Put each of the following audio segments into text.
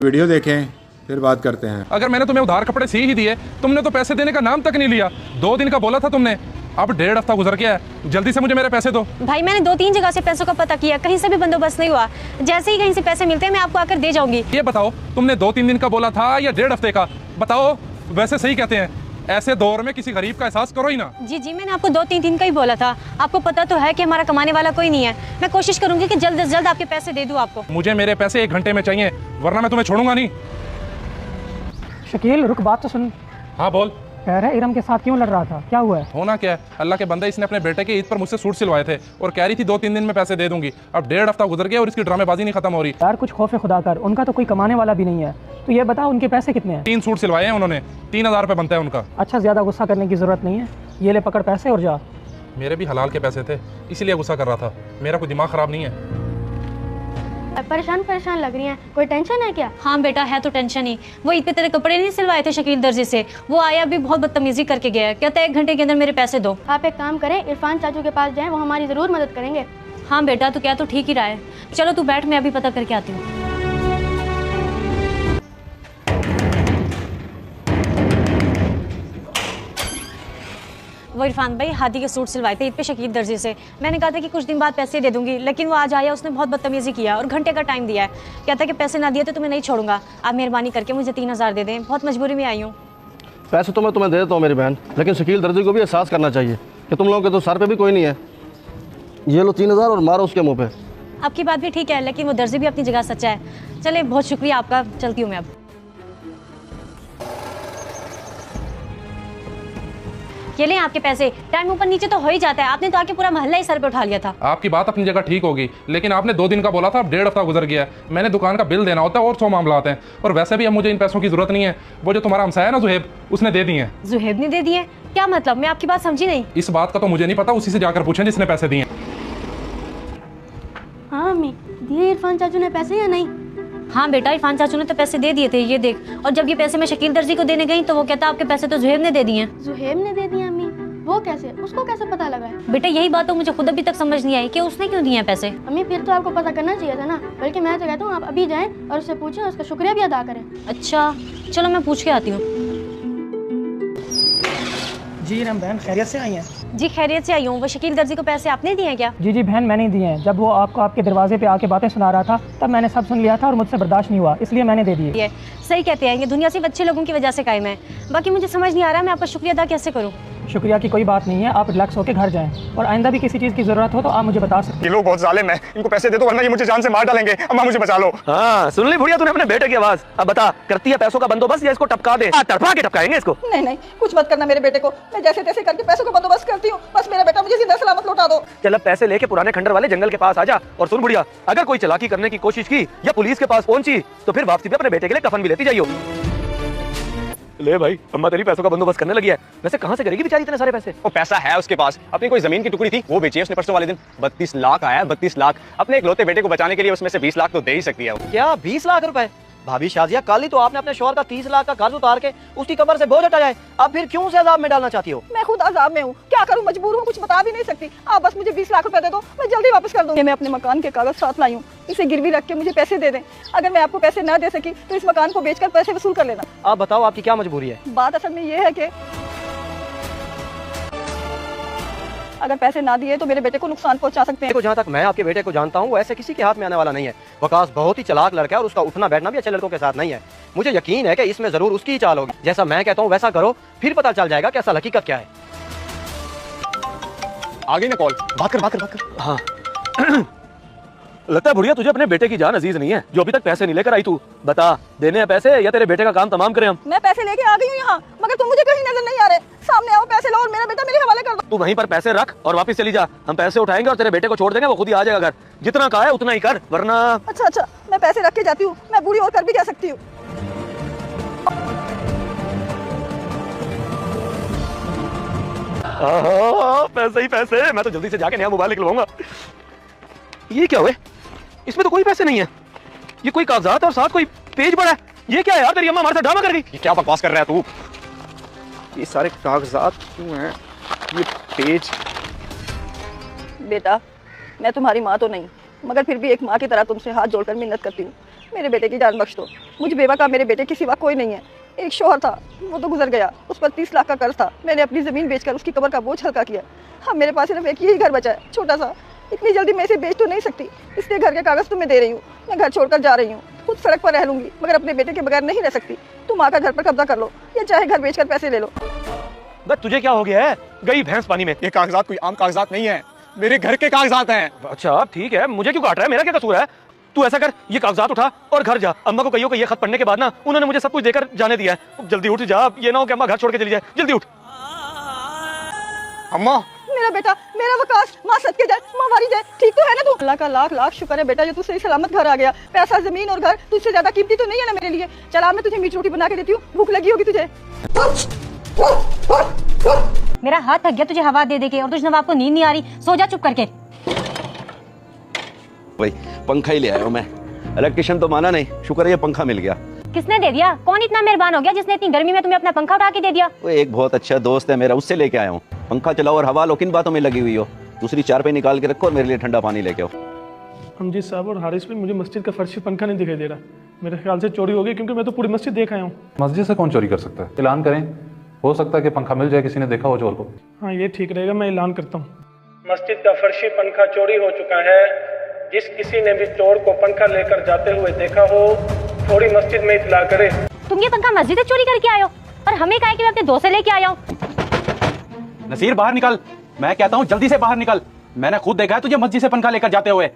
Video देखें फिर बात करते हैं। अगर मैंने तुम्हें उधार कपड़े सी ही दिए, तुमने तो पैसे देने का नाम तक नहीं लिया। 2 दिन का बोला था तुमने, अब 1.5 हफ्ता गुजर गया है। जल्दी से मुझे मेरे पैसे दो। भाई मैंने 2-3 जगह से पैसों का पता किया, कहीं से भी बंदोबस्त नहीं हुआ। जैसे ही कहीं से पैसे मिलते हैं मैं आपको आकर दे जाऊंगी। ये बताओ, तुमने 2-3 दिन का बोला था या 1.5 हफ्ते का? बताओ। वैसे सही कहते हैं, ऐसे दौर में किसी गरीब का एहसास करो ही ना। जी मैंने आपको 2-3 दिन का ही बोला था। आपको पता तो है कि हमारा कमाने वाला कोई नहीं है। मैं कोशिश करूंगी कि जल्द से जल्द आपके पैसे दे दूं आपको। मुझे मेरे पैसे 1 घंटे में चाहिए, वरना मैं तुम्हें छोड़ूंगा नहीं। शकील रुक, बात तो सुन। हाँ बोल। कह रहा है इरम के साथ क्यों लड़ रहा था, क्या हुआ है? होना क्या है, अल्लाह के बंदे, इसने अपने बेटे के ईद पर मुझसे सूट सिलवाए थे और कह रही थी 2-3 दिन में पैसे दे दूंगी। अब 1.5 हफ्ता गुजर गया और इसकी ड्रामेबाजी नहीं खत्म हो रही। यार कुछ खौफ खुदा कर, उनका तो कोई कमाने वाला भी नहीं है। तो ये बता उनके पैसे कितने हैं? 3 सूट सिलवाए हैं उन्होंने, 3000 रुपये बनता है उनका। अच्छा, ज़्यादा गुस्सा करने की ज़रूरत नहीं है, ये ले पकड़ पैसे और जा। मेरे भी हलाल के पैसे थे, इसीलिए गुस्सा कर रहा था। मेरा कोई दिमाग ख़राब नहीं है। परेशान लग रही हैं, कोई टेंशन है क्या? हाँ बेटा, है तो टेंशन ही। वो ईद पे तेरे कपड़े नहीं सिलवाए थे शकील दर्जी से, वो आया भी बहुत बदतमीजी करके गया। कहता है 1 घंटे के अंदर मेरे पैसे दो। आप एक काम करें, इरफान चाचू के पास जाएं, वो हमारी ज़रूर मदद करेंगे। हाँ बेटा, तो क्या तो ठीक ही रहा है। चलो तू बैठ, मैं अभी पता करके आती हूँ। वो इरफान भाई हादी के सूट सिलवाए थे ईद पे शकील दर्जी से। मैंने कहा था कि कुछ दिन बाद पैसे दे दूंगी, लेकिन वो आज आया, उसने बहुत बदतमीजी किया और घंटे का टाइम दिया है। कहता है कि पैसे ना दिए तो तुम्हें नहीं छोड़ूंगा। आप मेहरबानी करके मुझे 3000 दे दें, बहुत मजबूरी में आई हूँ। पैसे तो मैं तुम्हें दे देता हूँ मेरी बहन, लेकिन शकील दर्जी को भी एहसास करना चाहिए कि तुम लोगों के तो सर पे भी कोई नहीं है। ये लो 3000 और मारो उसके मुँह पे। आपकी बात भी ठीक है, लेकिन वो दर्जी भी अपनी जगह सच्चा है। चले, बहुत शुक्रिया आपका, चलती हूँ मैं अब। ये लें आपके पैसे। टाइम ऊपर नीचे तो हो ही जाता है, आपने तो आके पूरा मोहल्ला ही सर पे उठा लिया था। आपकी बात अपनी जगह ठीक होगी, लेकिन आपने 2 दिन का बोला था, अब 1.5 हफ्ता गुजर गया है। मैंने दुकान का बिल देना होता है और 100 मामला आते हैं। और वैसे भी अब मुझे इन पैसों की जरूरत नहीं है। वो जो तुम्हारा हमसाया है ना जुहेब, उसने दे दिए हैं। जुहेब ने दे दिए? क्या मतलब, मैं आपकी बात समझी नहीं। इस बात का तो मुझे नहीं पता, उसी से जाकर पूछें जिसने पैसे दिए। हाँ अम्मी, दिए इरफान चाचू ने पैसे या नहीं? हाँ बेटा, इरफान चाचू ने तो पैसे दे दिए थे, ये देख। और जब ये पैसे मैं शकील दर्जी को देने गई तो वो कहता आपके पैसे तो जुहेब ने दे दिए हैं। जुहेब ने दे दिए अम्मी? वो कैसे, उसको कैसे पता लगा है? बेटा यही बात तो मुझे खुद अभी तक समझ नहीं आई कि उसने क्यों दिए हैं पैसे। अम्मी फिर तो आपको पता करना चाहिए था ना। बल्कि मैं तो कहता हूँ आप अभी जाएं और उससे पूछें, उसका शुक्रिया भी अदा करें। अच्छा चलो, मैं पूछ के आती हूँ। जी इरम बहन, खैरियत से आई हैं? जी खैरियत से आई हूँ। वो शकील दर्जी को पैसे आपने दिए हैं क्या? जी बहन, मैंने दिए हैं। जब वो आपको आपके दरवाजे पे आके बातें सुना रहा था तब मैंने सब सुन लिया था और मुझसे बर्दाश्त नहीं हुआ, इसलिए मैंने दे दिए। ये सही कहते हैं, ये दुनिया सिर्फ अच्छे लोगों की वजह से कायम है। बाकी मुझे समझ नहीं आ रहा मैं आपका शुक्रिया अदा कैसे करूँ। शुक्रिया की कोई बात नहीं है, आप रिलैक्स होकर घर जाएं और आइंदा भी किसी चीज़ की ज़रूरत हो तो आप मुझे बता सकते हैं। ये लोग बहुत जालिम हैं, इनको पैसे दे दो वरना ये मुझे जान से मार डालेंगे। अम्मा मुझे बचा लो। हाँ सुन ली बुढ़िया तूने अपने बेटे की आवाज। अब बता, करती है पैसों का बंदोबस्त या इसको टपका दे? टपका के टपकाएंगे इसको। नहीं, कुछ मत करना मेरे बेटे को। मैं जैसे तैसे करके पैसों का बंदोबस्त करती हूँ, बस मेरा बेटा मुझे जिंदा सलामत लौटा दो। चल अब पैसे लेके पुराने खंडर वाले जंगल के पास आ जा। और सुन बुढ़िया, अगर कोई चालाकी करने की कोशिश की या पुलिस के पास पहुंची तो फिर वापसी पे अपने बेटे के लिए कफन भी लेती जाइयो। ले भाई, अम्मा तेरी पैसों का बंदोबस्त करने लगी है। वैसे कहाँ से करेगी बेचारी इतने सारे पैसे? वो पैसा है उसके पास, अपनी कोई जमीन की टुकड़ी थी वो बेची है उसने परसों वाले दिन। 32 लाख आया, 32 लाख। अपने इकलौते बेटे को बचाने के लिए उसमें से 20 लाख तो दे ही सकती है वो। क्या 20 लाख रुपए? भाभी शाजिया, कल ही तो आपने अपने शौहर का 30 लाख का कर्ज उतार के उसकी कमर से बोझ हटा जाए, अब फिर क्यों से अजाब में डालना चाहती हो? मैं खुद अजाब में हूँ, क्या करूँ, मजबूर हूँ, कुछ बता भी नहीं सकती। आप बस मुझे 20 लाख रुपए दे दो, मैं जल्दी वापस कर दूंगी। मैं अपने मकान के कागज साथ लाई हूँ, इसे गिरवी रख के मुझे पैसे दे दें। अगर मैं आपको पैसे ना दे सकी तो इस मकान को बेचकर पैसे वसूल कर लेना। आप बताओ आपकी क्या मजबूरी है? बात असल में ये है कि अगर पैसे ना दिए तो मेरे बेटे को नुकसान पहुंचा सकते हैं। देखो, जहाँ तक मैं आपके बेटे को जानता हूँ वो ऐसे किसी के हाथ में आने वाला नहीं है। वकास बहुत ही चालाक लड़का है और उसका उठना बैठना भी अच्छे लड़कों के साथ नहीं है। मुझे यकीन है कि इसमें जरूर उसकी ही चाल होगी। जैसा मैं कहता हूँ वैसा करो, फिर पता चल जाएगा कि असल हकीकत क्या है। आ गई ना कॉल, बात कर। हाँ लगता है बुढ़िया तुझे अपने बेटे की जान अजीज नहीं है, जो अभी तक पैसे नहीं लेकर आई। तू बता, देने हैं पैसे या तेरे बेटे का काम तमाम करें हम? मैं पैसे लेके आ गई हूँ यहाँ, मगर तुम मुझे कहीं नजर नहीं आ रहे। सामने आओ, पैसे लो और मेरा बेटा मेरे हवाले कर दो। तू वहीं पर पैसे रख और वापस चली जा। हम पैसे उठाएंगे और तेरे बेटे को छोड़ देंगे, वो खुद ही आ जाएगा घर। जितना कहा है उतना ही कर, वरना। अच्छा, मैं पैसे रख के जाती हूँ, मैं बूढ़ी और कर भी जा सकती हूँ। पैसे ही पैसे, मैं तो जल्दी से जाके नया मोबाइल निकलवाऊंगा। ये क्या हुए, इसमें तो कोई पैसे नहीं है। ये कोई कागजात और साथ कोई पेज पड़ा है। ये क्या है यार, तेरी अम्मा हमारे साथ ड्रामा कर गई। ये क्या बकवास कर रहा है तू? ये सारे कागजात क्यों हैं, ये पेज? बेटा, मैं तुम्हारी माँ तो नहीं, मगर फिर भी एक माँ की तरह तुमसे हाथ जोड़कर मिन्नत करती हूँ। मेरे बेटे की जान बख्श दो। मुझे बेवा का मेरे बेटे के सिवा कोई नहीं है। एक शौहर था, वो तो गुजर गया, उस पर 30 लाख का कर्ज था। मैंने अपनी ज़मीन बेचकर उसकी कब्र का बोझ हल्का किया। हाँ, मेरे पास सिर्फ एक यही घर बचा है, छोटा सा। इतनी जल्दी मैं इसे बेच तो नहीं सकती, इसलिए घर के कागज़ तुम्हें दे रही हूँ। मैं घर छोड़कर जा रही हूँ, खुद सड़क पर रह लूँगी, मगर अपने बेटे के बगैर नहीं रह सकती। तुम आकर घर पर कब्जा कर लो या चाहे घर बेचकर पैसे ले लो। बस तुझे क्या हो गया है? गई भैंस पानी में। ये कागजात कोई आम कागजात नहीं है, मेरे घर के कागजात हैं। अच्छा ठीक है, मुझे क्यों काट रहा है? मेरा क्या कसूर है? तू ऐसा कर, ये कागजात उठा और घर जा। अम्मा को कहियो कि ये खत पढ़ने के बाद ना उन्होंने मुझे सब कुछ देकर जाने दिया है। जल्दी उठ जा, ये ना हो कि अम्मा घर छोड़ के चली जाए। जल्दी उठ। अम्मा, मेरा बेटा, मेरा वकास, माँ सदके जाए, माँ मारी जाए। ठीक तो है ना तू? अल्लाह का लाख लाख शुक्र है बेटा जो तू सही सलामत घर आ गया। पैसा, जमीन और घर तुझसे ज्यादा कीमती तो नहीं है ना मेरे लिए। चला, मैं तुझे मीठ रोटी बना के देती हूँ, भूख लगी होगी तुझे। मेरा हाथ थक गया तुझे हवा दे दे के, और तुझे नवाब को नींद नहीं आ रही। सो जा चुप करके। भाई पंखा ही ले आया हूँ मैं। इलेक्ट्रिशियन तो माना नहीं, शुक्र है ये पंखा मिल गया। किसने दे दिया? कौन इतना मेहरबान हो गया जिसने इतनी गर्मी में तुम्हें अपना पंखा उठा के दे दिया? वो एक बहुत अच्छा दोस्त है मेरा, उससे लेके आया हूँ। पंखा चलाओ और हवा लो, किन बातों में लगी हुई हो? दूसरी चार पे निकाल के रखो और मेरे लिए ठंडा पानी लेके आओ। अमजीद साहब और हारिस भाई, मुझे मस्जिद का फर्शी पंखा नहीं दिखाई दे रहा। मेरे ख्याल से चोरी हो गई, क्योंकि मैं तो पूरी मस्जिद देख आया हूँ। मस्जिद से कौन चोरी कर सकता है? ऐलान करें, हो सकता है कि पंखा मिल जाए, किसी ने देखा हो चोर को। हाँ, ये ठीक रहेगा, मैं ऐलान करता हूँ। मस्जिद का फर्शी पंखा चोरी हो चुका है। जिस किसी ने भी चोर को पंखा लेकर जाते हुए देखा हो, थोड़ी मस्जिद में इत्तला करे। तुम ये पंखा मस्जिद से चोरी करके आए हो, और हमें कहा कि मैं अपने दोस्त से लेके आया हूँ। नसीर बाहर निकल, मैं कहता हूँ जल्दी से बाहर निकल। मैंने खुद देखा है तुझे मस्जिद से पंखा लेकर जाते हुए।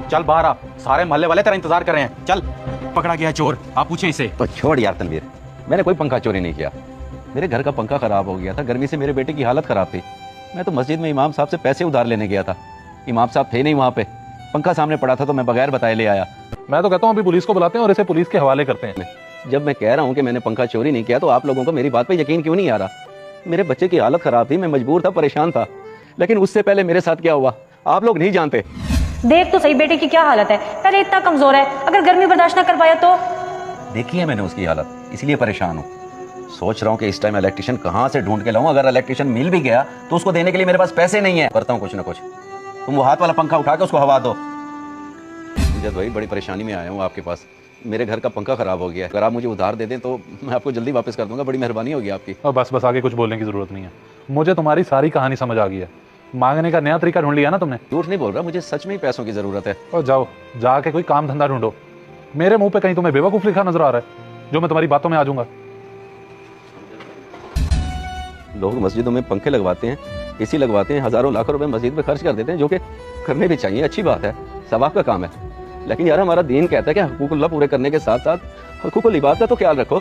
चल बाहर आ, सारे मोहल्ले वाले तेरा इंतजार कर रहे हैं। चल, पकड़ा गया चोर, आप पूछे इसे। तो छोड़ यार तनवीर, मैंने कोई पंखा चोरी नहीं किया। मेरे घर का पंखा खराब हो गया था, गर्मी से मेरे बेटे की हालत खराब थी। मैं तो मस्जिद में इमाम साहब से पैसे उधार लेने गया था। इमाम साहब थे नहीं वहाँ पे, पंखा सामने पड़ा था तो मैं बगैर बताए ले आया। मैं तो कहता हूँ अभी पुलिस को बुलाते हैं और इसे पुलिस के हवाले करते हैं। जब मैं कह रहा हूँ कि मैंने पंखा चोरी नहीं किया, तो आप लोगों को मेरी बात पे यकीन क्यों नहीं आ रहा? मेरे बच्चे की हालत खराब थी, मैं मजबूर था, परेशान था। लेकिन उससे पहले मेरे साथ क्या हुआ आप लोग नहीं जानते। देख तो सही बेटे की क्या हालत है, पहले इतना कमजोर है, अगर गर्मी बर्दाश्त ना कर पाया तो। देखी है मैंने उसकी हालत, इसलिए परेशान हूँ। सोच रहा हूँ कि इस टाइम इलेक्ट्रिशियन कहाँ से ढूंढ के लाऊं। अगर इलेक्ट्रिशियन मिल भी गया तो उसको देने के लिए मेरे पास पैसे नहीं है। करता हूँ कुछ ना कुछ। तुम वो हाथ वाला पंखा उठा के उसको हवा दो। अमजद भाई, बड़ी परेशानी में आया हूँ आपके पास। मेरे घर का पंखा खराब हो गया है, अगर आप मुझे उधार दे दें तो मैं आपको जल्दी वापस कर दूंगा। बड़ी मेहरबानी होगी आपकी। और बस आगे कुछ बोलने की जरूरत नहीं है, मुझे तुम्हारी सारी कहानी समझ आ गई है। मांगने का नया तरीका ढूंढ लिया ना तुमने। झूठ नहीं बोल रहा, मुझे सच में ही पैसों की जरूरत है। और जाओ जाके कोई काम धंधा ढूंढो। मेरे मुंह पे कहीं तुम्हें बेवकूफ लिखा नजर आ रहा है जो मैं तुम्हारी बातों में आ जाऊंगा। लोग मस्जिदों में पंखे लगवाते हैं, एसी लगवाते हैं, हजारों लाखों रुपए मस्जिद में खर्च कर देते हैं, जो कि करने भी चाहिए, अच्छी बात है, सवाब का काम है। लेकिन यार हमारा दीन कहता है कि हकूकुल्लाह पूरे करने के साथ साथ हकूकुल इबाद का तो ख्याल रखो।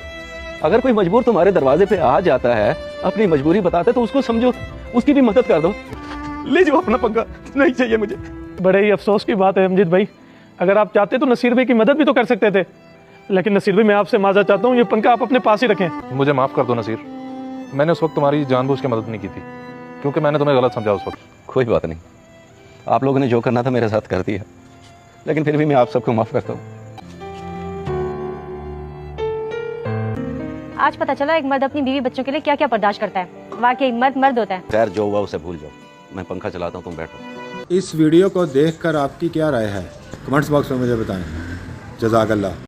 अगर कोई मजबूर तुम्हारे दरवाजे पे आ जाता है, अपनी मजबूरी बताते तो उसको समझो, उसकी भी मदद कर दो। ले जाओ अपना पंखा, नहीं चाहिए मुझे। बड़े ही अफसोस की बात है अमजीद भाई, अगर आप चाहते तो नसीर भाई की मदद भी तो कर सकते थे। लेकिन नसीर भाई, मैं आपसे माजा चाहता हूँ, ये पंखा आप अपने पास ही रखें। मुझे माफ कर दो नसीर, मैंने उस वक्त तुम्हारी जानबूझ के मदद नहीं की थी, क्योंकि मैंने तुम्हें गलत समझा उस वक्त। कोई बात नहीं, आप लोगों ने जो करना था मेरे साथ कर दिया, लेकिन फिर भी मैं आप सबको माफ करता हूँ। आज पता चला एक मर्द अपनी बीवी बच्चों के लिए क्या क्या बर्दाश्त करता है। वाकई मर्द मर्द होता है। खैर जो हुआ उसे भूल जाओ, मैं पंखा चलाता हूँ, तुम बैठो। इस वीडियो को देखकर आपकी क्या राय है, कमेंट्स बॉक्स में मुझे बताएं। जज़ाकल्लाह।